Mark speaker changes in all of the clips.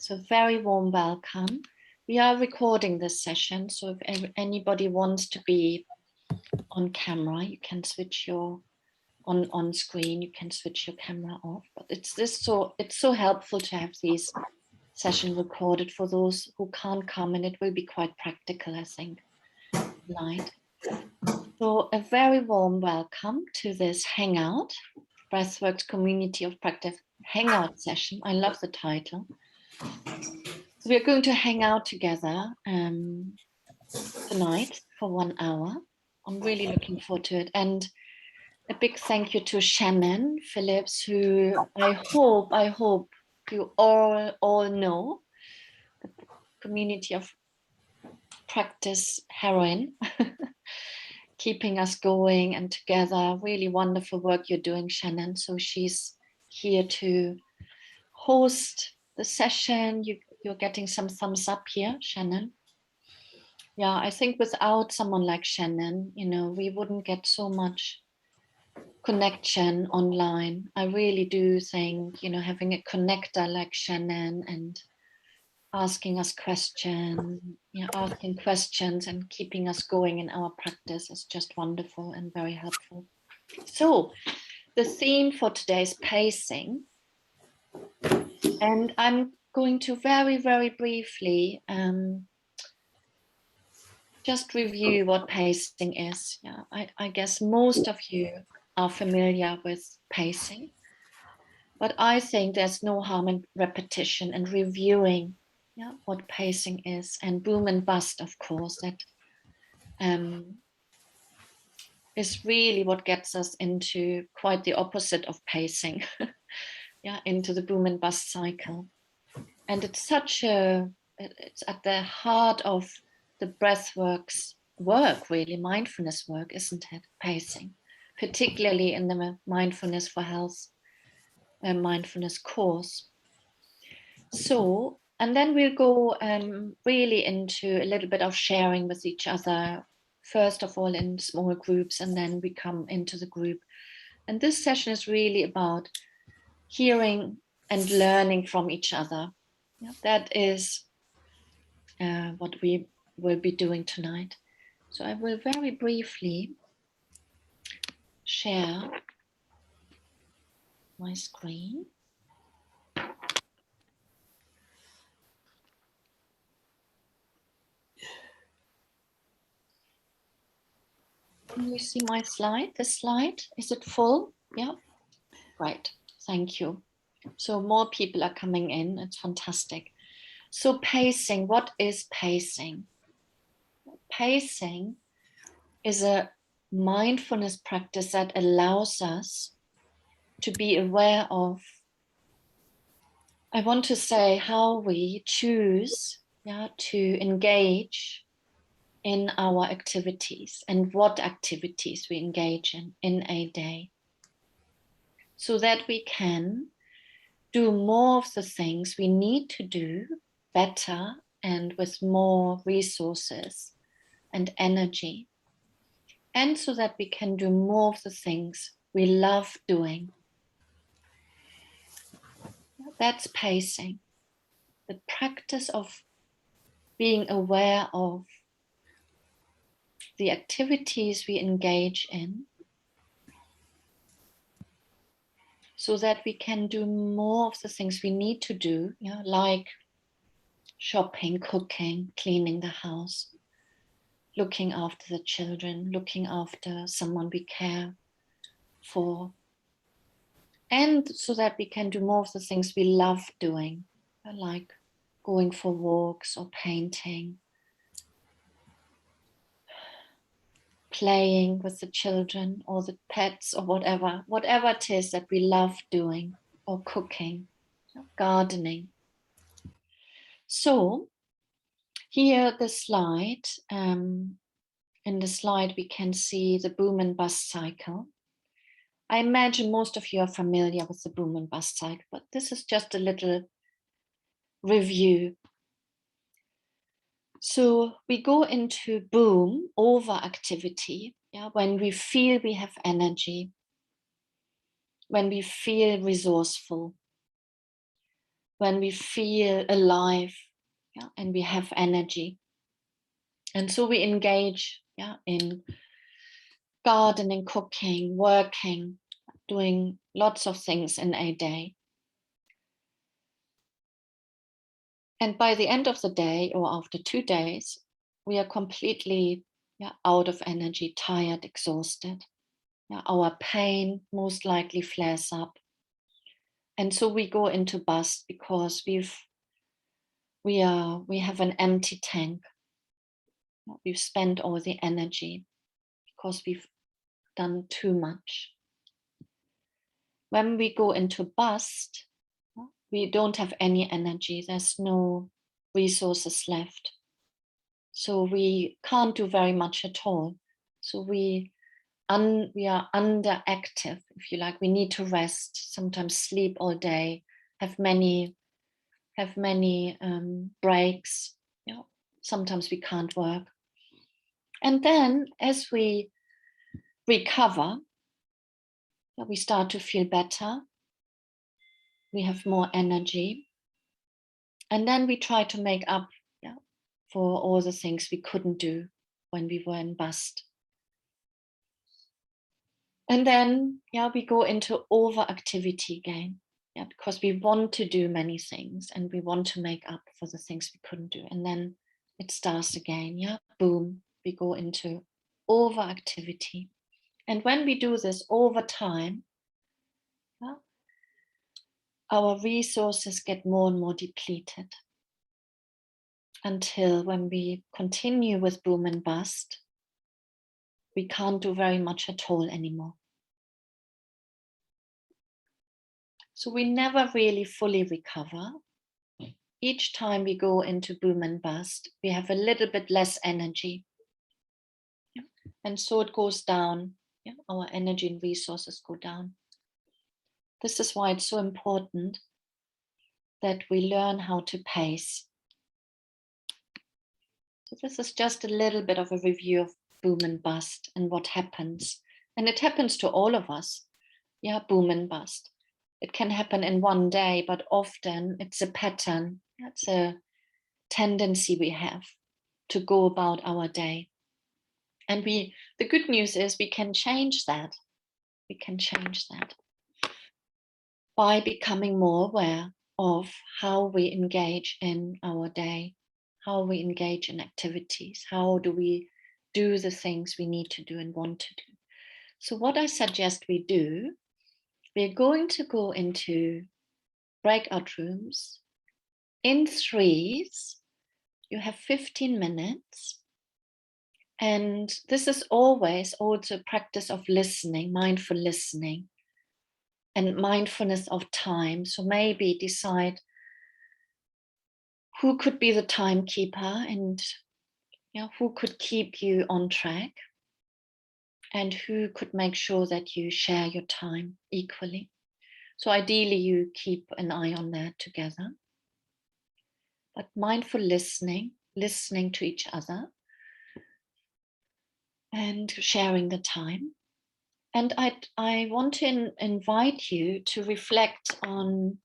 Speaker 1: So very warm welcome. We are recording this session, so if anybody wants to be on camera, you can switch your on screen, you can switch your camera off. But it's so helpful to have these sessions recorded for those who can't come, and it will be quite practical, I think, tonight. So a very warm welcome to this Hangout, Breathworks Community of Practice Hangout session. I love the title. So we're going to hang out together tonight for 1 hour. I'm really looking forward to it. And a big thank you to Shannon Phillips, who I hope you all know, the Community of Practice heroine, keeping us going and together. Really wonderful work you're doing, Shannon. So she's here to host the session. You're getting some thumbs up here, Shannon. Yeah, I think without someone like Shannon, we wouldn't get so much connection online. I really do think, having a connector like Shannon and asking us questions, asking questions and keeping us going in our practice is just wonderful and very helpful. So the theme for today is pacing. And I'm going to very, very briefly just review what pacing is. Yeah, I guess most of you are familiar with pacing, but I think there's no harm in repetition and reviewing what pacing is, and boom and bust, of course, that is really what gets us into quite the opposite of pacing, into the boom and bust cycle. And it's it's at the heart of the breathworks work, really, mindfulness work, isn't it? Pacing, particularly in the Mindfulness for Health mindfulness course. So, and then we'll go really into a little bit of sharing with each other, first of all in small groups, and then we come into the group. And this session is really about hearing and learning from each other. That is what we will be doing tonight. So I will very briefly share my screen. Can you see my slide? The slide, is it full? Yeah, right, thank you. So more people are coming in, it's fantastic. So pacing, what is pacing? Pacing is a mindfulness practice that allows us to be aware of, I want to say, how we choose to engage in our activities and what activities we engage in a day, so that we can do more of the things we need to do better and with more resources and energy, and so that we can do more of the things we love doing. That's pacing, the practice of being aware of the activities we engage in, so that we can do more of the things we need to do, like shopping, cooking, cleaning the house, looking after the children, looking after someone we care for, and so that we can do more of the things we love doing, like going for walks or painting, playing with the children or the pets or whatever it is that we love doing, or cooking, gardening. So here the slide, in the slide we can see the boom and bust cycle. I imagine most of you are familiar with the boom and bust cycle, but this is just a little review. So we go into boom, overactivity, when we feel we have energy, when we feel resourceful, when we feel alive, yeah, and we have energy. And so we engage, yeah, in gardening, cooking, working, doing lots of things in a day. And by the end of the day, or after 2 days, we are completely, yeah, out of energy, tired, exhausted. Yeah, our pain most likely flares up. And so we go into bust because we have an empty tank. We've spent all the energy because we've done too much. When we go into bust, we don't have any energy. There's no resources left. So we can't do very much at all. So we are underactive, if you like. We need to rest, sometimes sleep all day, have many breaks. You know, sometimes we can't work. And then as we recover, we start to feel better. We have more energy. And then we try to make up, yeah, for all the things we couldn't do when we were in bust. And then, yeah, we go into overactivity again, yeah, because we want to do many things and we want to make up for the things we couldn't do. And then it starts again, yeah, boom, we go into overactivity. And when we do this over time, yeah, our resources get more and more depleted until when we continue with boom and bust, we can't do very much at all anymore. So we never really fully recover. Each time we go into boom and bust, we have a little bit less energy. Yeah. And so it goes down. Yeah. Our energy and resources go down. This is why it's so important that we learn how to pace. So this is just a little bit of a review of boom and bust and what happens. And it happens to all of us. Yeah, boom and bust. It can happen in one day, but often it's a pattern. It's a tendency we have to go about our day. And the good news is we can change that. We can change that by becoming more aware of how we engage in our day, how we engage in activities, how do we do the things we need to do and want to do. So what I suggest we do, we're going to go into breakout rooms in threes. You have 15 minutes. And this is always also a practice of listening, mindful listening, and mindfulness of time. So maybe decide who could be the timekeeper and, you know, who could keep you on track and who could make sure that you share your time equally. So ideally you keep an eye on that together. But mindful listening to each other and sharing the time. And I want to invite you to reflect on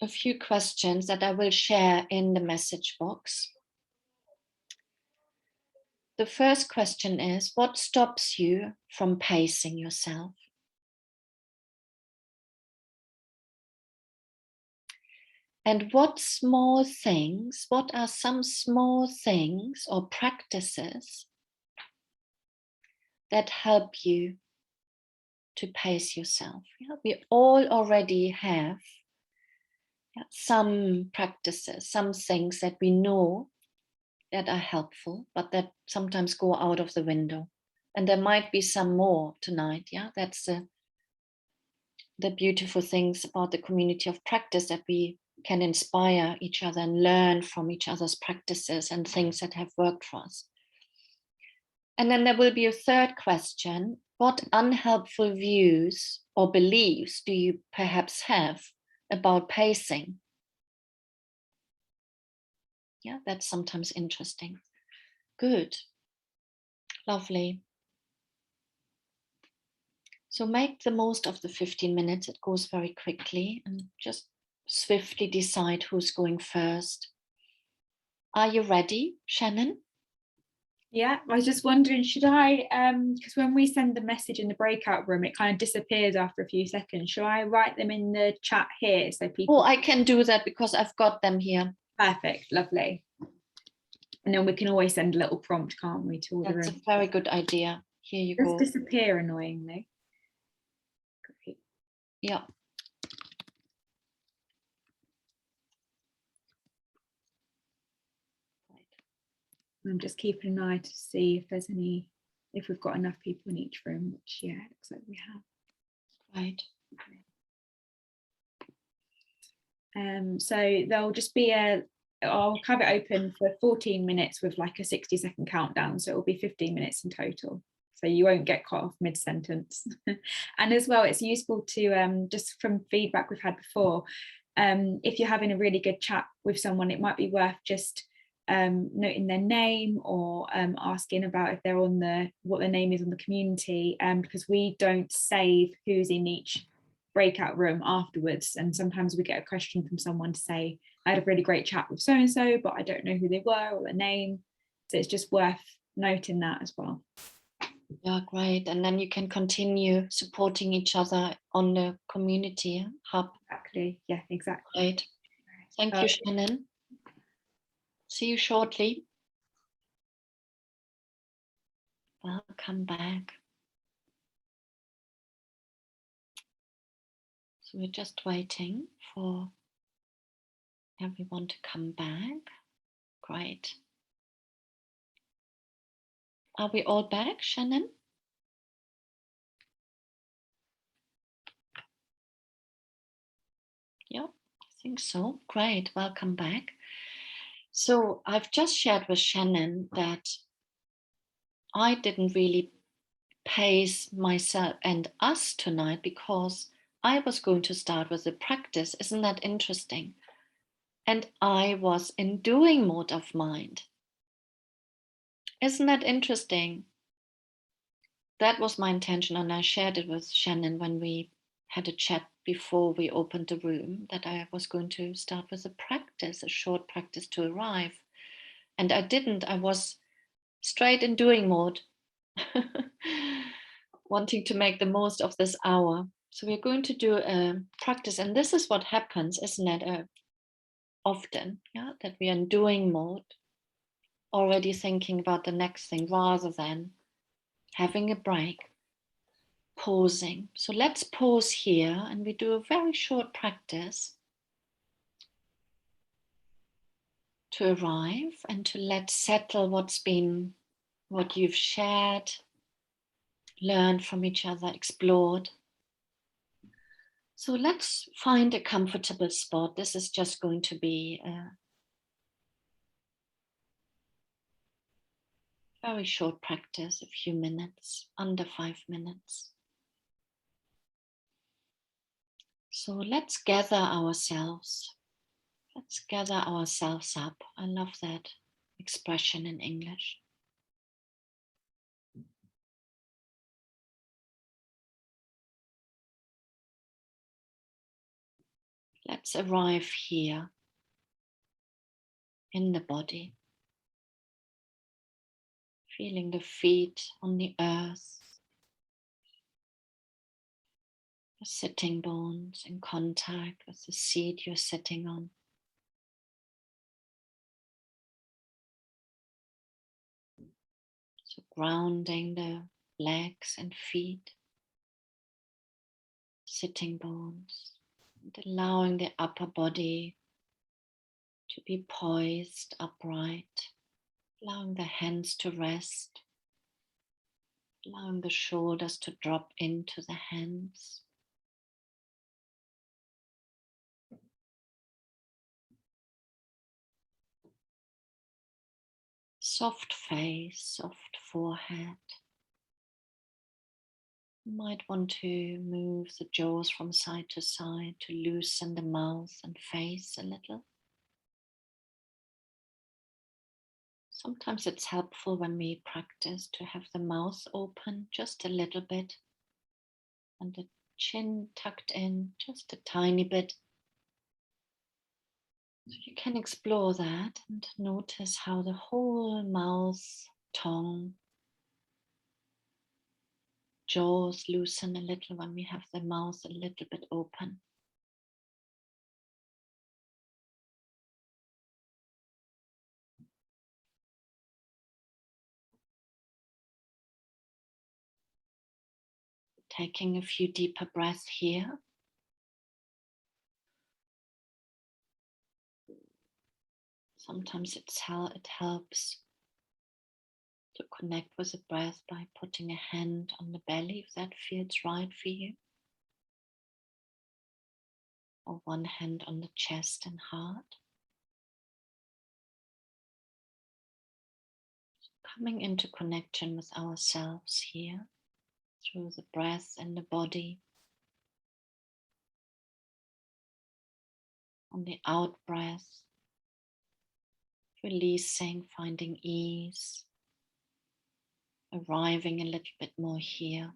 Speaker 1: a few questions that I will share in the message box. The first question is, what stops you from pacing yourself? And what are some small things or practices that help you to pace yourself? Yeah, we all already have some practices, some things that we know that are helpful, but that sometimes go out of the window. And there might be some more tonight. Yeah, that's the beautiful things about the community of practice, that we can inspire each other and learn from each other's practices and things that have worked for us. And then there will be a third question. What unhelpful views or beliefs do you perhaps have about pacing? Yeah, that's sometimes interesting. Good. Lovely. So make the most of the 15 minutes. It goes very quickly, and just swiftly decide who's going first. Are you ready, Shannon?
Speaker 2: Yeah, I was just wondering, should I, because when we send the message in the breakout room, it kind of disappears after a few seconds. Should I write them in the chat here so people?
Speaker 1: Oh, I can do that because I've got them here.
Speaker 2: Perfect, lovely. And then we can always send a little prompt, can't we, to all the room?
Speaker 1: That's a very good idea. Here you go.
Speaker 2: Just disappear annoyingly. Great.
Speaker 1: Yeah.
Speaker 2: I'm just keeping an eye to see if there's any, if we've got enough people in each room, which, yeah, it looks like we have.
Speaker 1: Right.
Speaker 2: So there'll just be I'll have it open for 14 minutes with like a 60-second countdown. So it'll be 15 minutes in total. So you won't get cut off mid-sentence. And as well, it's useful to, just from feedback we've had before, if you're having a really good chat with someone, it might be worth just noting their name or asking about if they're on what their name is on the community, because we don't save who's in each breakout room afterwards, and sometimes we get a question from someone to say, I had a really great chat with so and so, but I don't know who they were or their name. So it's just worth noting that as well.
Speaker 1: Yeah, great. And then you can continue supporting each other on the community hub.
Speaker 2: Exactly. Yeah, exactly.
Speaker 1: Great. Thank you, Shannon. See you shortly. Welcome back. So we're just waiting for everyone to come back. Great. Are we all back, Shannon? Yeah, I think so. Great. Welcome back. So I've just shared with Shannon that I didn't really pace myself and us tonight because I was going to start with a practice. Isn't that interesting? And I was in doing mode of mind. Isn't that interesting? That was my intention, and I shared it with Shannon when we had a chat before we opened the room, that I was going to start with a practice, a short practice to arrive. And I didn't. I was straight in doing mode, wanting to make the most of this hour. So we're going to do a practice, and this is what happens, isn't it? Often, yeah, that we are in doing mode, already thinking about the next thing rather than having a break, pausing. So let's pause here, and we do a very short practice to arrive and to let settle what you've shared, learned from each other, explored. So let's find a comfortable spot. This is just going to be a very short practice, a few minutes, under 5 minutes. So let's gather ourselves. Let's gather ourselves up. I love that expression in English. Let's arrive here in the body, feeling the feet on the earth, the sitting bones in contact with the seat you're sitting on. So grounding the legs and feet, sitting bones, and allowing the upper body to be poised upright, allowing the hands to rest, allowing the shoulders to drop into the hands. Soft face, soft forehead. You might want to move the jaws from side to side to loosen the mouth and face a little. Sometimes it's helpful when we practice to have the mouth open just a little bit and the chin tucked in just a tiny bit. So you can explore that and notice how the whole mouth, tongue, jaws loosen a little when we have the mouth a little bit open. Taking a few deeper breaths here. Sometimes it helps to connect with the breath by putting a hand on the belly if that feels right for you. Or one hand on the chest and heart. So coming into connection with ourselves here through the breath and the body. On the out breath, releasing, finding ease, arriving a little bit more here.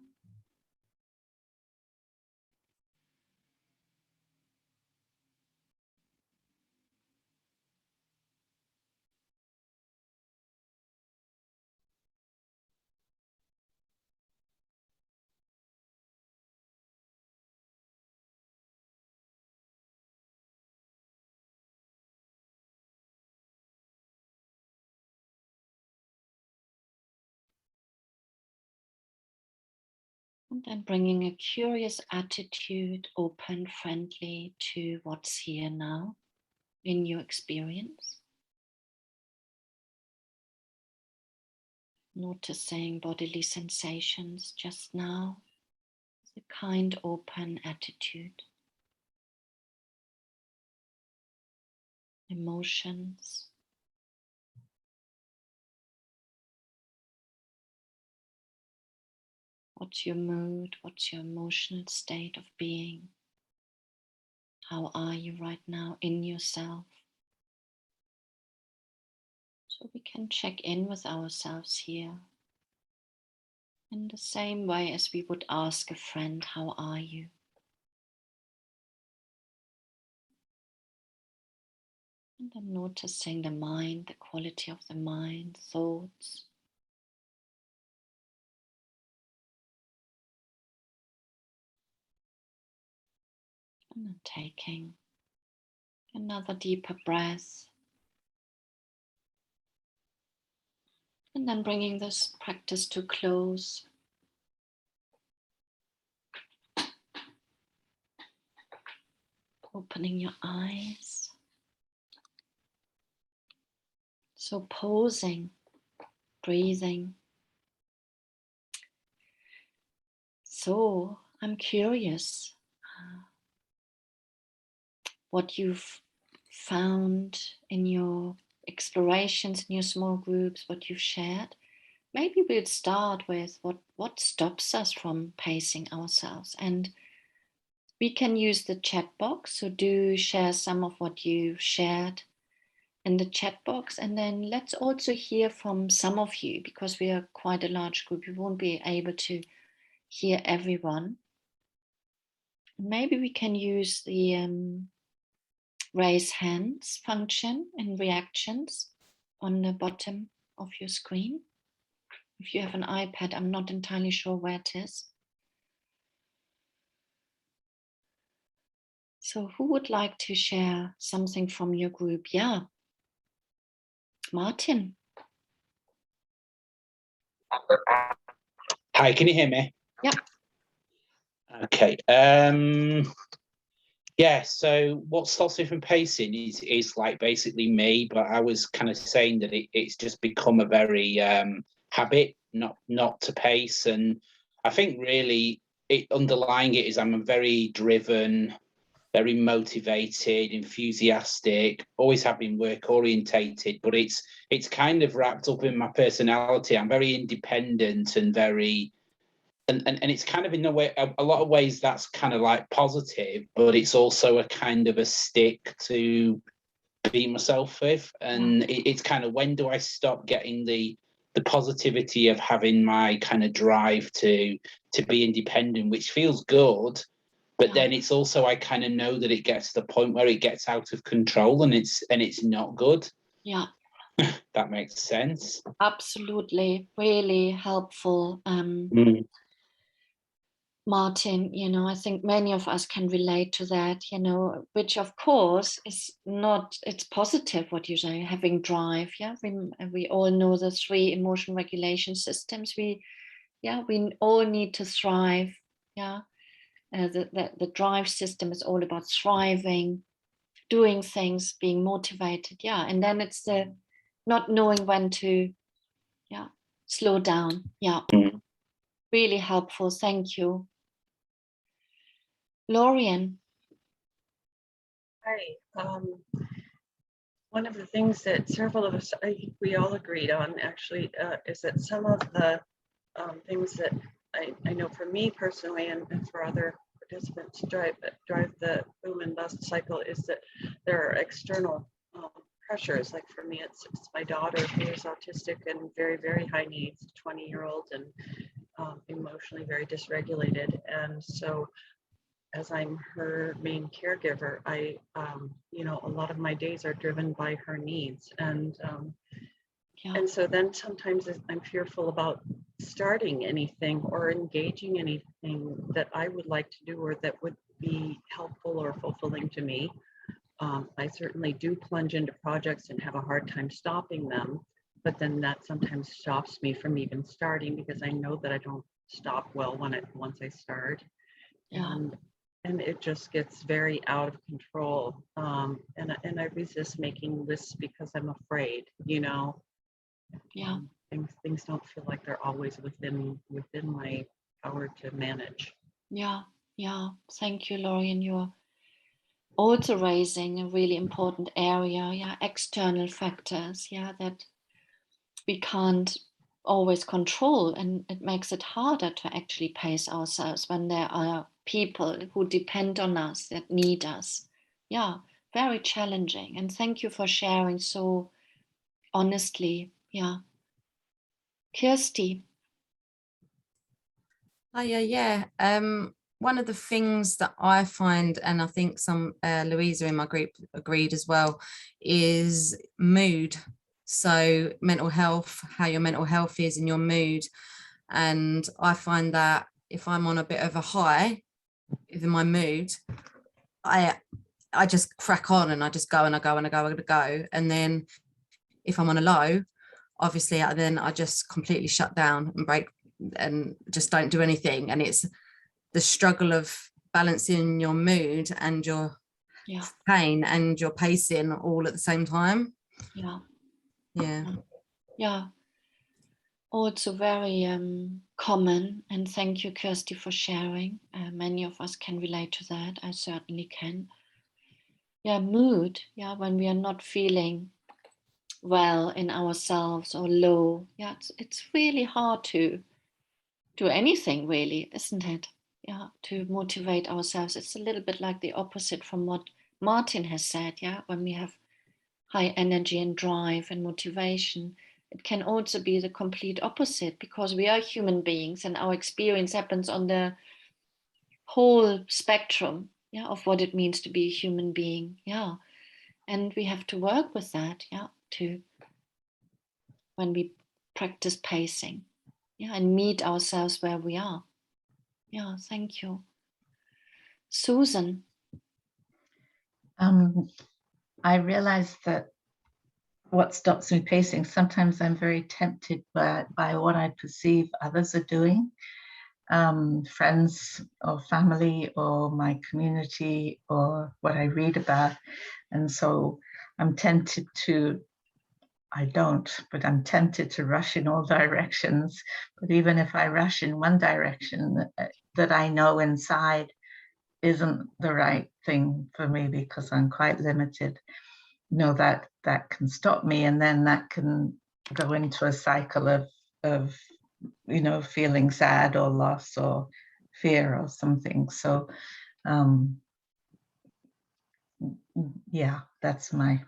Speaker 1: And then bringing a curious attitude, open, friendly to what's here now in your experience. Noticing bodily sensations just now, with a kind, open attitude. Emotions. What's your mood? What's your emotional state of being? How are you right now in yourself? So we can check in with ourselves here in the same way as we would ask a friend, how are you? And then noticing the mind, the quality of the mind, thoughts. And then taking another deeper breath. And then bringing this practice to close. Opening your eyes. So pausing, breathing. So I'm curious what you've found in your explorations, in your small groups, what you've shared. Maybe we'll start with what stops us from pacing ourselves. And we can use the chat box. So do share some of what you've shared in the chat box. And then let's also hear from some of you, because we are quite a large group. We won't be able to hear everyone. Maybe we can use the raise hands function in reactions on the bottom of your screen. If you have an iPad, I'm not entirely sure where it is. So who would like to share something from your group? Yeah, Martin.
Speaker 3: Hi, can you hear me?
Speaker 1: Yep.
Speaker 3: Okay. Yeah, so what stops me from pacing is like basically me, but I was kind of saying that it's just become a very habit not to pace. And I think really underlying it is I'm a very driven, very motivated, enthusiastic, always have been work orientated, but it's kind of wrapped up in my personality. I'm very independent and very and it's kind of in a lot of ways that's kind of like positive, but it's also a kind of a stick to beat myself with. And it's kind of, when do I stop getting the positivity of having my kind of drive to be independent, which feels good, But then it's also, I kind of know that it gets to the point where it gets out of control and it's not good.
Speaker 1: Yeah.
Speaker 3: That makes sense.
Speaker 1: Absolutely. Really helpful. Martin, I think many of us can relate to that, which of course is not, it's positive what you say, having drive. Yeah. We all know the 3 emotion regulation systems. We all need to thrive. Yeah. The drive system is all about thriving, doing things, being motivated. Yeah. And then it's the not knowing when to, slow down. Yeah. Really helpful. Thank you. Lorian.
Speaker 4: Hi. One of the things that several of us, I think we all agreed on actually, is that some of the things that I know for me personally and for other participants drive the boom and bust cycle is that there are external pressures. Like for me, it's my daughter who is autistic and very, very high needs, 20-year-old, and emotionally very dysregulated. And so as I'm her main caregiver, a lot of my days are driven by her needs. And so then sometimes I'm fearful about starting anything or engaging anything that I would like to do or that would be helpful or fulfilling to me. I certainly do plunge into projects and have a hard time stopping them, but then that sometimes stops me from even starting because I know that I don't stop well once I start.
Speaker 1: Yeah.
Speaker 4: And it just gets very out of control. And I resist making lists because I'm afraid,
Speaker 1: Yeah.
Speaker 4: Things don't feel like they're always within my power to manage.
Speaker 1: Yeah. Thank you, Lorian. You're also raising a really important area. Yeah. External factors. Yeah. That we can't always control, and it makes it harder to actually pace ourselves when there are people who depend on us, that need us. Yeah, very challenging. And thank you for sharing so honestly. Yeah. Kirsty.
Speaker 5: Oh yeah. One of the things that I find, and I think some Louisa in my group agreed as well, is mood. So mental health, how your mental health is in your mood. And I find that if I'm on a bit of a high in my mood, I just crack on and I just go and I go and I go and I go. And then if I'm on a low, obviously then I just completely shut down and break and just don't do anything. And it's the struggle of balancing your mood and your pain and your pacing all at the same time.
Speaker 1: Yeah. Also very common, and thank you, Kirsty, for sharing. Many of us can relate to that. I certainly can. Mood. When we are not feeling well in ourselves or low. It's really hard to do anything, really, isn't it? To motivate ourselves. It's a little bit like the opposite from what Martin has said. When we have high energy and drive and motivation, it can also be the complete opposite, because we are human beings and our experience happens on the whole spectrum of what it means to be a human being. And we have to work with that, when we practice pacing, and meet ourselves where we are. Thank you. Susan.
Speaker 6: I realize that what stops me pacing, sometimes I'm very tempted by what I perceive others are doing, friends or family or my community or what I read about. And so I'm tempted to, I'm tempted to rush in all directions. But even if I rush in one direction that I know inside isn't the right thing for me because I'm quite limited, that can stop me, and then that can go into a cycle of feeling sad or loss or fear or something. So that's my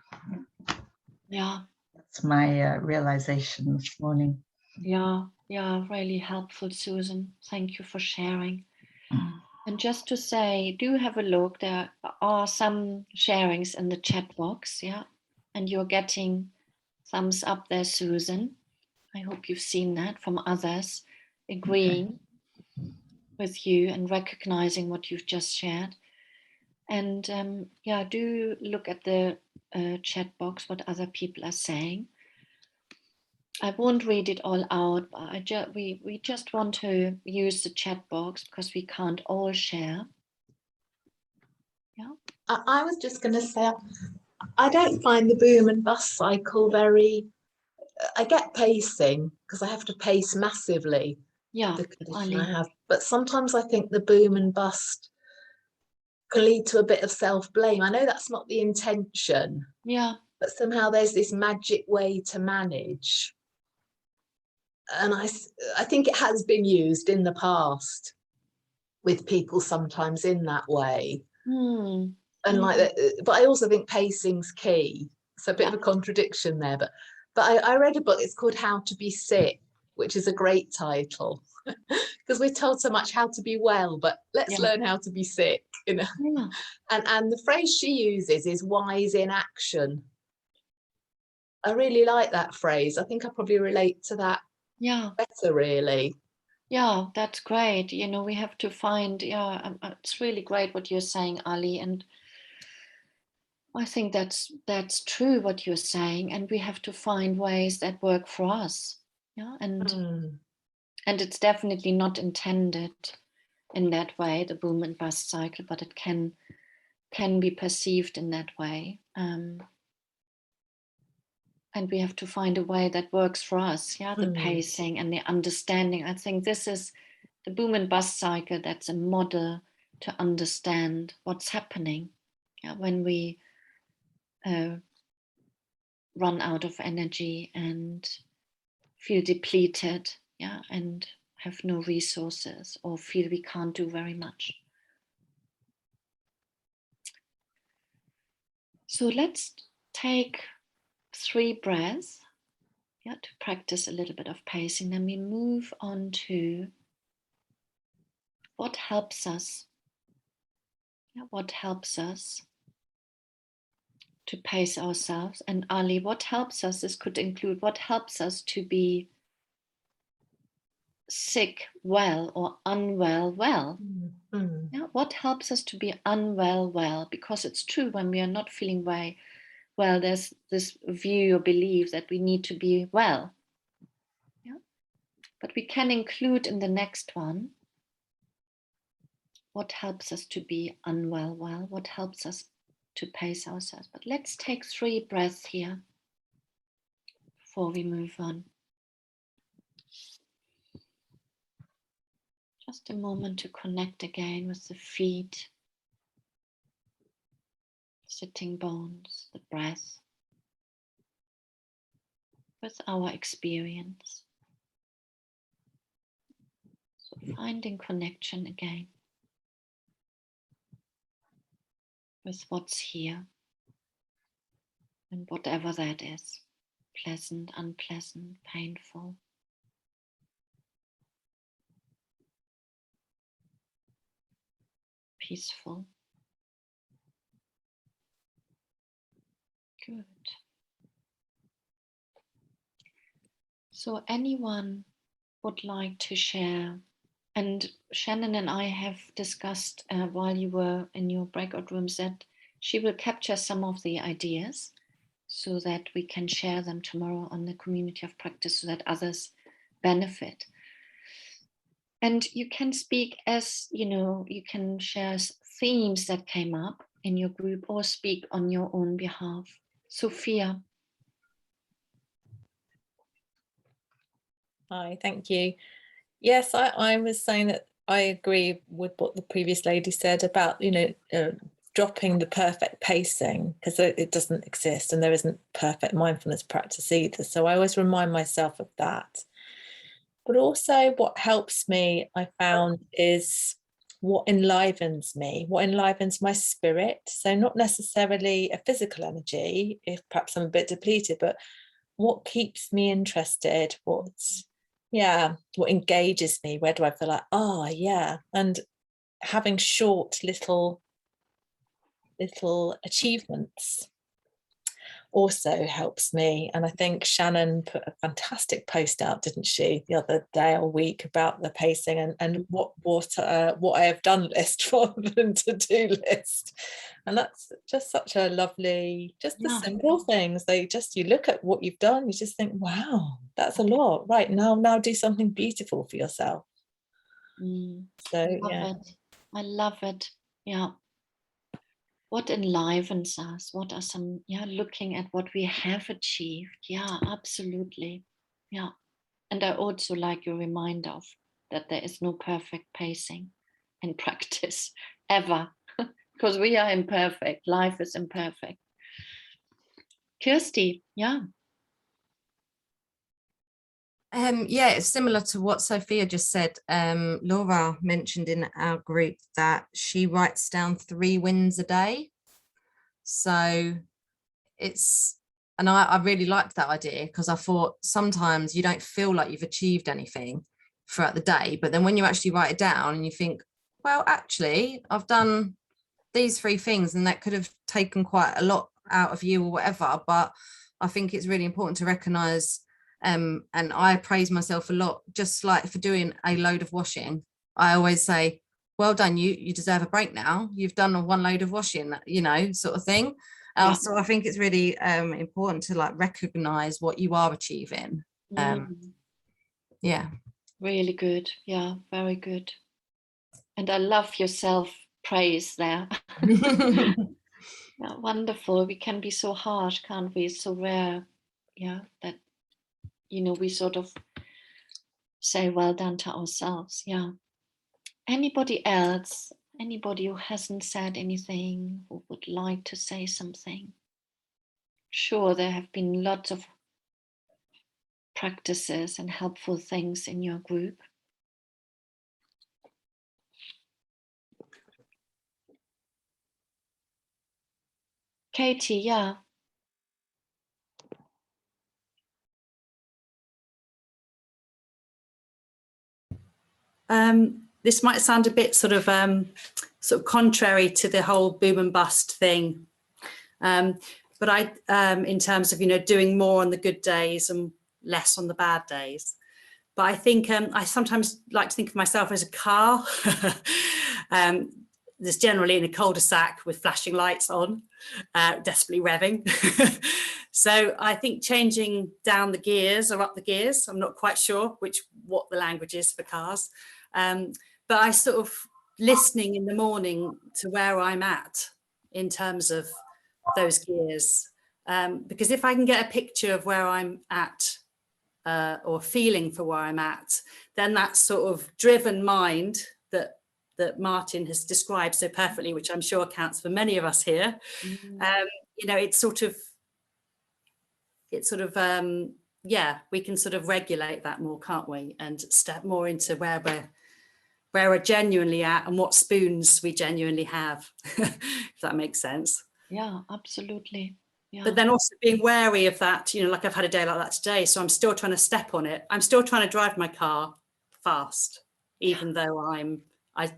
Speaker 6: realization this morning.
Speaker 1: Really helpful, Susan. Thank you for sharing. And just to say, do have a look. There are some sharings in the chat box, yeah. And you're getting thumbs up there, Susan. I hope you've seen that from others agreeing with you and recognizing what you've just shared. And yeah, do look at the chat box, what other people are saying. I won't read it all out, but we just want to use the chat box because we can't all share. Yeah.
Speaker 7: I was just going to say, I don't find the boom and bust cycle very, I get pacing because I have to pace massively,
Speaker 1: Yeah,
Speaker 7: the condition
Speaker 1: Ali.
Speaker 7: I have. But sometimes I think the boom and bust can lead to a bit of self-blame. I know that's not the intention.
Speaker 1: Yeah.
Speaker 7: But somehow there's this magic way to manage. And I think it has been used in the past with people sometimes in that way. And like that, but I also think pacing's key. So a bit of a contradiction there, but I read a book, it's called How to Be Sick, which is a great title because we're told so much how to be well, but let's learn how to be sick, you know.
Speaker 1: Yeah.
Speaker 7: And the phrase she uses is wise in action. I really like that phrase. I think I probably relate to that better, really.
Speaker 1: Yeah, that's great. You know, we have to find, it's really great what you're saying, Ali. And I think that's true what you're saying. And we have to find ways that work for us. Yeah. And it's definitely not intended in that way, the boom and bust cycle, but it can be perceived in that way. And we have to find a way that works for us. Yeah, the pacing and the understanding. I think this is the boom and bust cycle. That's a model to understand what's happening. Yeah, when we run out of energy and feel depleted. Yeah, and have no resources or feel we can't do very much. So let's take 3 breaths, yeah, to practice a little bit of pacing. Then we move on to what helps us. Yeah, what helps us to pace ourselves. And Ali, what helps us, this could include what helps us to be sick, well, or unwell, well. Yeah, what helps us to be unwell, well? Because it's true, when we are not feeling well, there's this view or belief that we need to be well. Yeah? But we can include in the next one, what helps us to be unwell, well? What helps us to pace ourselves? But let's take 3 breaths here before we move on. Just a moment to connect again with the feet, sitting bones, the breath, with our experience. So finding connection again with what's here and whatever that is, pleasant, unpleasant, painful. Peaceful. Good. So anyone would like to share? And Shannon and I have discussed while you were in your breakout rooms that she will capture some of the ideas so that we can share them tomorrow on the Community of Practice so that others benefit. And you can speak as, you know, you can share themes that came up in your group or speak on your own behalf. Sophia.
Speaker 8: Hi, thank you. Yes, I was saying that I agree with what the previous lady said about, you know, dropping the perfect pacing, because it doesn't exist and there isn't perfect mindfulness practice either. So I always remind myself of that. But also what helps me, I found, is what enlivens me, what enlivens my spirit. So not necessarily a physical energy, if perhaps I'm a bit depleted, but what keeps me interested, what engages me, where do I feel like, oh yeah. And having short little achievements also helps me. And I think Shannon put a fantastic post out, didn't she, the other day or week about the pacing and what I have done list rather than to-do list. And that's just such a lovely, just the simple things. You look at what you've done, you just think, wow, that's a lot. Right, now do something beautiful for yourself. So
Speaker 1: I love it. Yeah. What enlivens us? What are some, looking at what we have achieved. Yeah, absolutely. Yeah. And I also like your reminder of that there is no perfect pacing in practice ever, because we are imperfect. Life is imperfect. Kirsty, yeah.
Speaker 5: Yeah, it's similar to what Sophia just said. Laura mentioned in our group that she writes down 3 wins a day. So and I really liked that idea, because I thought sometimes you don't feel like you've achieved anything throughout the day, but then when you actually write it down and you think, well, actually, I've done these 3 things and that could have taken quite a lot out of you or whatever. But I think it's really important to recognize, and I praise myself a lot, just like for doing a load of washing. I always say, well done, you deserve a break now. You've done 1 load of washing, sort of thing. So I think it's really important to like recognize what you are achieving. Yeah.
Speaker 1: Really good. Yeah, very good. And I love your self-praise there. Yeah, wonderful. We can be so harsh, can't we? So rare. Yeah, that, we sort of say well done to ourselves. Yeah. Anybody else? Anybody who hasn't said anything, who would like to say something? Sure, there have been lots of practices and helpful things in your group. Katie, yeah.
Speaker 9: This might sound a bit sort of contrary to the whole boom and bust thing, but I, in terms of doing more on the good days and less on the bad days. But I think I sometimes like to think of myself as a car. There's generally in a cul-de-sac with flashing lights on, desperately revving. So I think changing down the gears or up the gears, I'm not quite sure what the language is for cars. But I sort of listening in the morning to where I'm at in terms of those gears. Because if I can get a picture of where I'm at, or feeling for where I'm at, then that sort of driven mind that Martin has described so perfectly, which I'm sure counts for many of us here. It's sort of we can sort of regulate that more, can't we? And step more into where we're genuinely at and what spoons we genuinely have, if that makes sense.
Speaker 1: Yeah, absolutely. Yeah.
Speaker 9: But then also being wary of that, like I've had a day like that today, so I'm still trying to step on it. I'm still trying to drive my car fast, even though I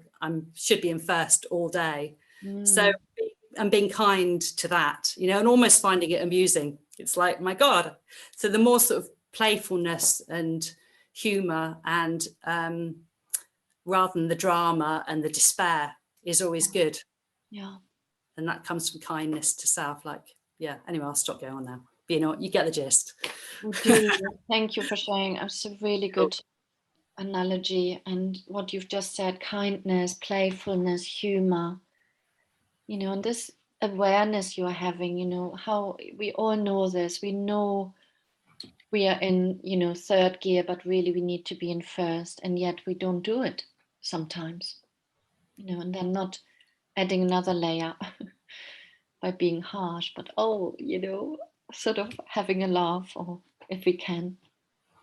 Speaker 9: should be in first all day. So I'm being kind to that, and almost finding it amusing. It's like, my God. So the more sort of playfulness and humor and rather than the drama and the despair is always good.
Speaker 1: Yeah.
Speaker 9: And that comes from kindness to self. Yeah, anyway, I'll stop going on now. But you get the gist.
Speaker 1: Thank you for sharing. It's a really good analogy. And what you've just said, kindness, playfulness, humor, and this awareness you're having, how we all know this. We know we are in, 3rd gear, but really we need to be in 1st. And yet we don't do it sometimes, and then not adding another layer by being harsh, but sort of having a laugh, or if we can.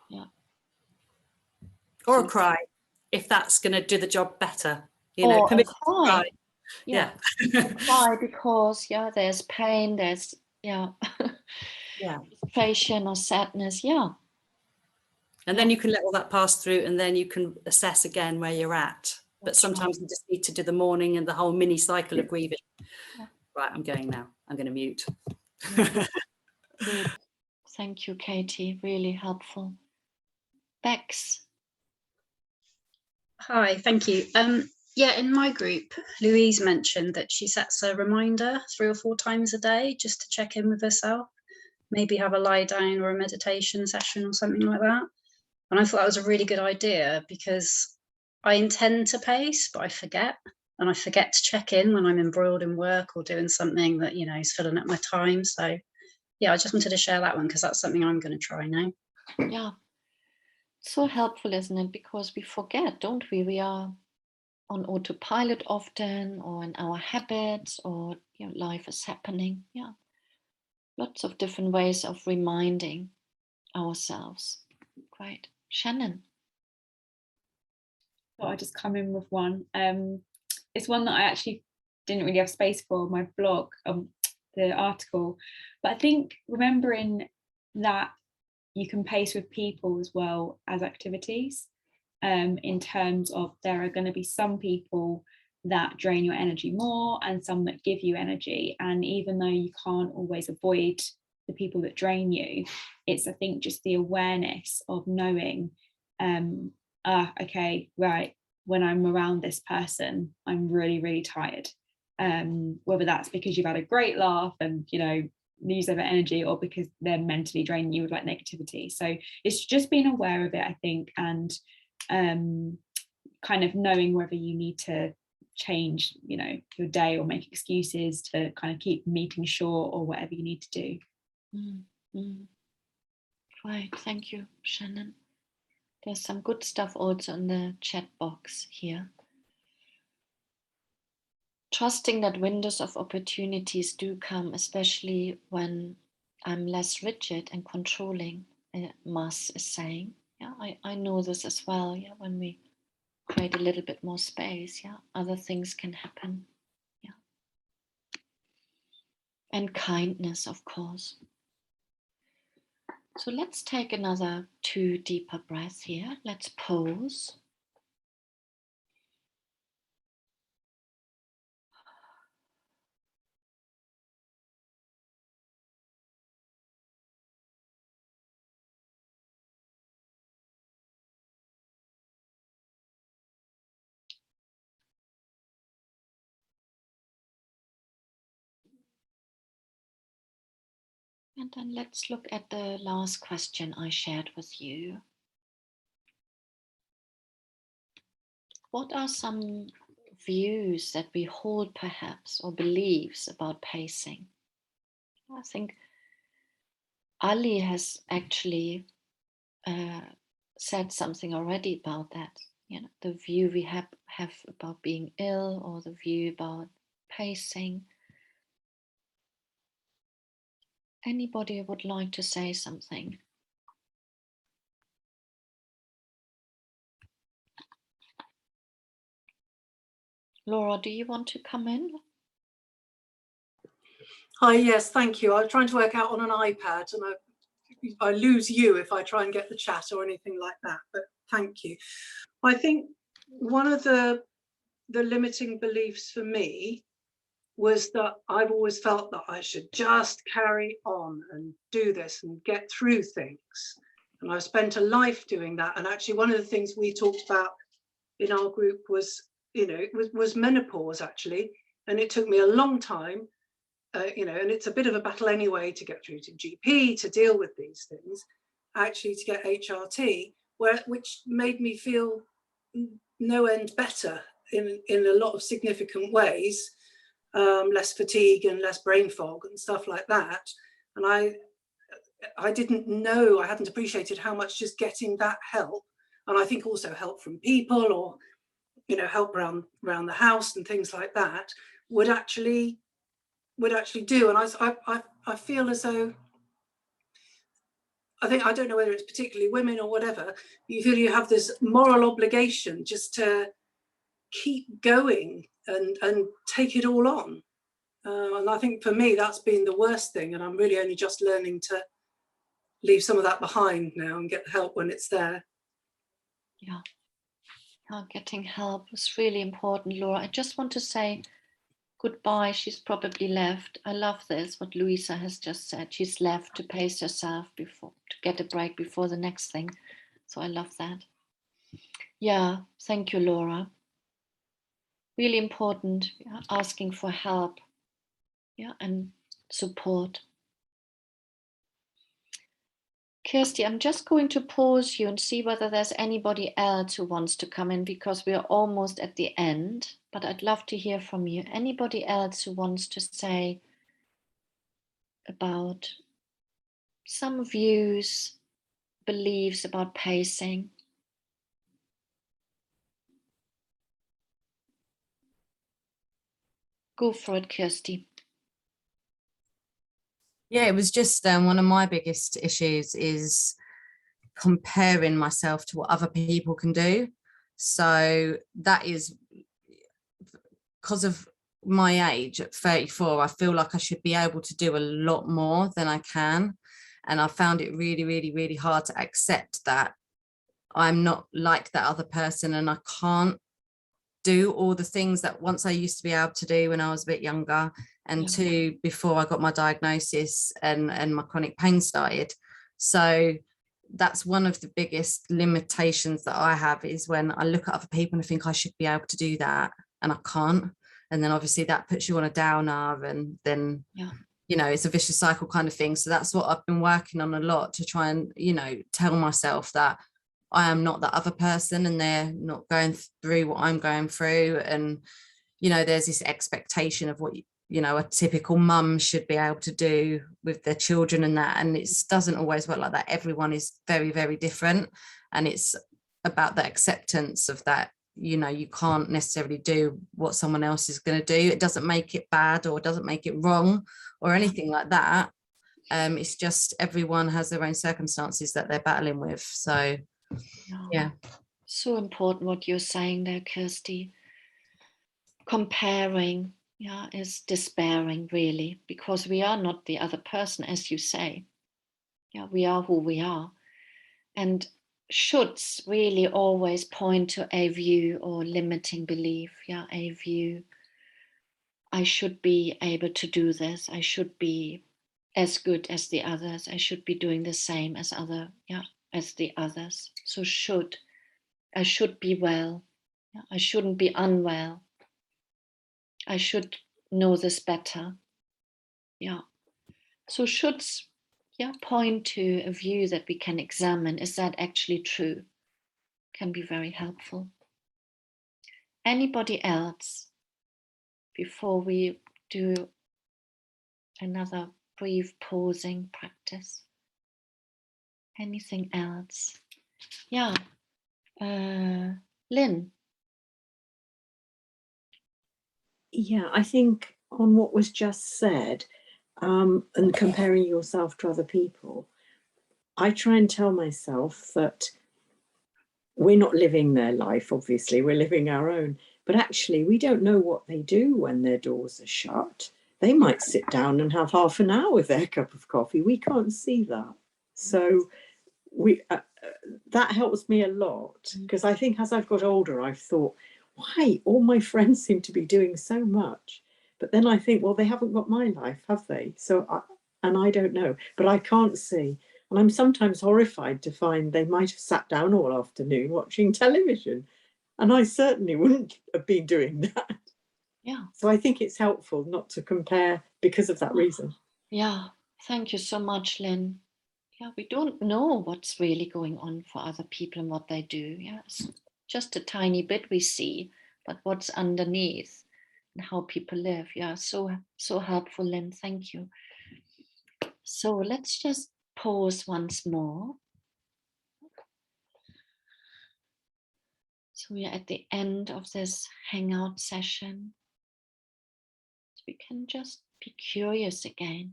Speaker 1: Yeah.
Speaker 9: Or a cry, if that's going to do the job better.
Speaker 1: Or
Speaker 9: commit
Speaker 1: a cry.
Speaker 9: Yeah.
Speaker 1: Cry because there's pain, there's frustration or sadness.
Speaker 9: And then you can let all that pass through, and then you can assess again where you're at. but sometimes you just need to do the morning and the whole mini cycle of grieving.
Speaker 1: Yeah.
Speaker 9: Right, I'm going now. I'm going to mute.
Speaker 1: Good. Thank you, Katie. Really helpful. Bex.
Speaker 10: Hi, thank you. Yeah, in my group, Louise mentioned that she sets a reminder 3 or 4 times a day just to check in with herself, maybe have a lie down or a meditation session or something like that. And I thought that was a really good idea because I intend to pace, but I forget. And I forget to check in when I'm embroiled in work or doing something that, you know, is filling up my time. So yeah, I just wanted to share that one because that's something I'm going to try now.
Speaker 1: Yeah. So helpful, isn't it? Because we forget, don't we? We are on autopilot often, or in our habits, or you know, life is happening. Yeah. Lots of different ways of reminding ourselves. Great. Shannon.
Speaker 2: So I just come in with one. It's one that I actually didn't really have space for my blog, the article, but I think remembering that you can pace with people as well as activities, in terms of there are going to be some people that drain your energy more and some that give you energy, and even though you can't always avoid the people that drain you, it's, I think, just the awareness of knowing, okay, right, when I'm around this person, I'm really, really tired. Whether that's because you've had a great laugh and, you know, lose their energy, or because they're mentally draining you with like negativity. So it's just being aware of it, I think, and kind of knowing whether you need to change, you know, your day or make excuses to kind of keep meetings short or whatever you need to do.
Speaker 1: Right, thank you, Shannon. There's some good stuff also in the chat box here. Trusting that windows of opportunities do come, especially when I'm less rigid and controlling, Mas is saying. Yeah, I know this as well. Yeah, when we create a little bit more space, yeah, other things can happen. Yeah. And kindness, of course. So let's take another 2 deeper breaths here. Let's pause. And then let's look at the last question I shared with you. What are some views that we hold perhaps, or beliefs about pacing? I think Ali has actually said something already about that. You know, the view we have about being ill, or the view about pacing. Anybody would like to say something? Laura, do you want to come in?
Speaker 11: Hi, yes, thank you. I'm trying to work out on an iPad and I lose you if I try and get the chat or anything like that, but thank you. I think one of the limiting beliefs for me was that I've always felt that I should just carry on and do this and get through things. And I've spent a life doing that. And actually one of the things we talked about in our group was, you know, was menopause actually. And it took me a long time, you know, and it's a bit of a battle anyway to get through to GP, to deal with these things, actually to get HRT, which made me feel no end better in a lot of significant ways. Less fatigue and less brain fog and stuff like that. And I didn't know, I hadn't appreciated how much just getting that help, and I think also help from people, or, you know, help around the house and things like that, would actually do. And I feel as though, I don't know whether it's particularly women or whatever, you feel you have this moral obligation just to keep going and take it all on. And I think for me, that's been the worst thing. And I'm really only just learning to leave some of that behind now and get help when it's there.
Speaker 1: Yeah. Getting help was really important, Laura. I just want to say goodbye. She's probably left. I love this, what Louisa has just said. She's left to pace herself before, to get a break before the next thing. So I love that. Yeah, thank you, Laura. Really important, asking for help, and support. Kirsty, I'm just going to pause you and see whether there's anybody else who wants to come in, because we are almost at the end, but I'd love to hear from you. Anybody else who wants to say about some views, beliefs about pacing? Go for it, Kirsty.
Speaker 5: Yeah, it was just one of my biggest issues is comparing myself to what other people can do. So that is because of my age at 34, I feel like I should be able to do a lot more than I can. And I found it really, really, really hard to accept that I'm not like that other person and I can't do all the things that once I used to be able to do when I was a bit younger, and two, before I got my diagnosis and my chronic pain started. So that's one of the biggest limitations that I have, is when I look at other people and I think I should be able to do that and I can't. And then obviously that puts you on a downer, and then, you know, it's a vicious cycle kind of thing. So that's what I've been working on a lot, to try and, you know, tell myself that I am not that other person and they're not going through what I'm going through. And, you know, there's this expectation of what, you know, a typical mum should be able to do with their children and that. And it doesn't always work like that. Everyone is very, very different. And it's about the acceptance of that, you know, you can't necessarily do what someone else is going to do. It doesn't make it bad or doesn't make it wrong or anything like that. It's just everyone has their own circumstances that they're battling with. So, yeah.
Speaker 1: So important what you're saying there, Kirsty. Comparing, is despairing, really, because we are not the other person, as you say. We are who we are. And shoulds really always point to a view or limiting belief. A view. I should be able to do this. I should be as good as the others. I should be doing the same as as the others. So should. I should be well. I shouldn't be unwell. I should know this better. So shoulds, point to a view that we can examine. Is that actually true? Can be very helpful. Anybody else, before we do another brief pausing practice? Anything else? Lynn.
Speaker 12: Yeah, I think on what was just said, and comparing yourself to other people, I try and tell myself that we're not living their life, obviously, we're living our own, but actually we don't know what they do when their doors are shut. They might sit down and have half an hour with their cup of coffee. We can't see that. So that helps me a lot, because I think as I've got older, I've thought, why all my friends seem to be doing so much, but then I think, well, they haven't got my life, have they? So I don't know, but I can't see, and I'm sometimes horrified to find they might have sat down all afternoon watching television, and I certainly wouldn't have been doing that. So I think it's helpful not to compare because of that reason.
Speaker 1: Thank you so much, Lynn. We don't know what's really going on for other people and what they do. It's just a tiny bit we see, but what's underneath and how people live. So helpful, Lynn. Thank you. So let's just pause once more. So we are at the end of this hangout session. So we can just be curious again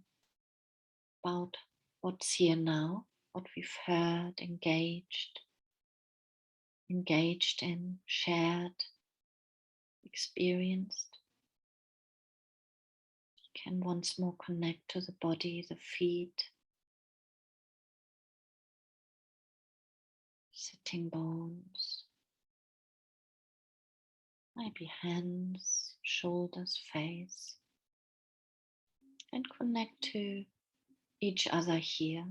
Speaker 1: about what's here now, what we've heard, engaged in, shared, experienced. You can once more connect to the body, the feet, sitting bones, maybe hands, shoulders, face, and connect to each other here.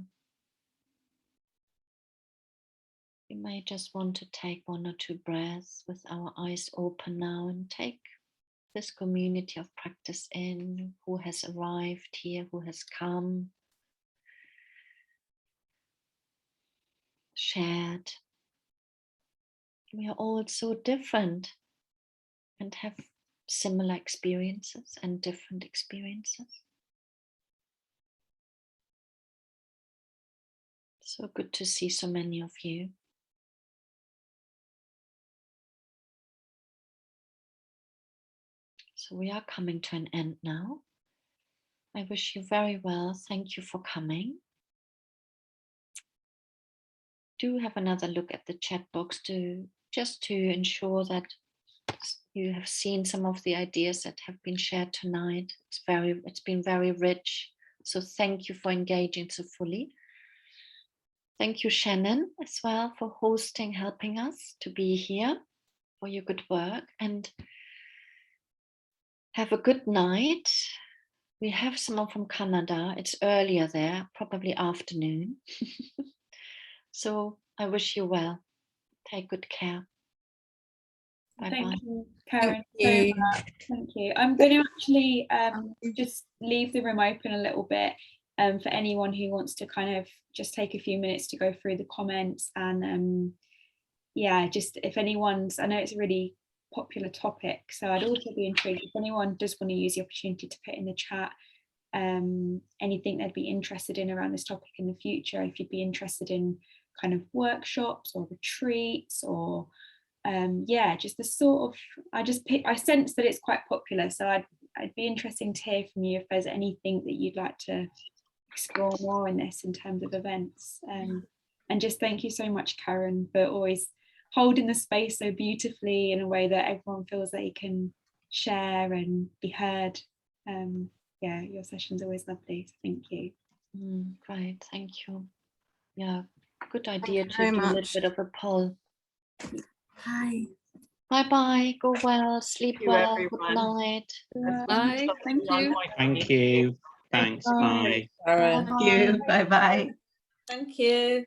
Speaker 1: You may just want to take 1 or 2 breaths with our eyes open now and take this community of practice in, who has arrived here, who has come, shared. We are all so different and have similar experiences and different experiences. So good to see so many of you. So we are coming to an end now. I wish you very well. Thank you for coming. Do have another look at the chat box just to ensure that you have seen some of the ideas that have been shared tonight. It's been very rich. So thank you for engaging so fully. Thank you, Shannon, as well, for hosting, helping us to be here, for your good work, and have a good night. We have someone from Canada. It's earlier there, probably afternoon. So I wish you well. Take good care. Bye-bye.
Speaker 2: Thank you, Karen.
Speaker 5: Thank you.
Speaker 2: So much. Thank you. I'm going to actually just leave the room open a little bit for anyone who wants to kind of just take a few minutes to go through the comments. And yeah, just if anyone's, I know it's a really popular topic, so I'd also be intrigued if anyone does want to use the opportunity to put in the chat anything they'd be interested in around this topic in the future, if you'd be interested in kind of workshops or retreats or yeah, just the sort of, I sense that it's quite popular, so I'd be interested to hear from you if there's anything that you'd like to explore more in this in terms of events. And just thank you so much, Karen, for always holding the space so beautifully in a way that everyone feels they can share and be heard. Yeah, your session's always lovely, so thank you.
Speaker 1: Great, thank you. Yeah, good idea to
Speaker 5: very
Speaker 1: do a little
Speaker 5: much.
Speaker 1: bit of a poll.
Speaker 8: Bye.
Speaker 1: Bye-bye, go well, sleep
Speaker 4: Thank you,
Speaker 1: well,
Speaker 4: everyone.
Speaker 1: good night.
Speaker 8: Bye. Thank you.
Speaker 3: Thank you. Thanks. Bye.
Speaker 5: Karen.
Speaker 6: Thank you. Bye-bye.
Speaker 8: Thank you.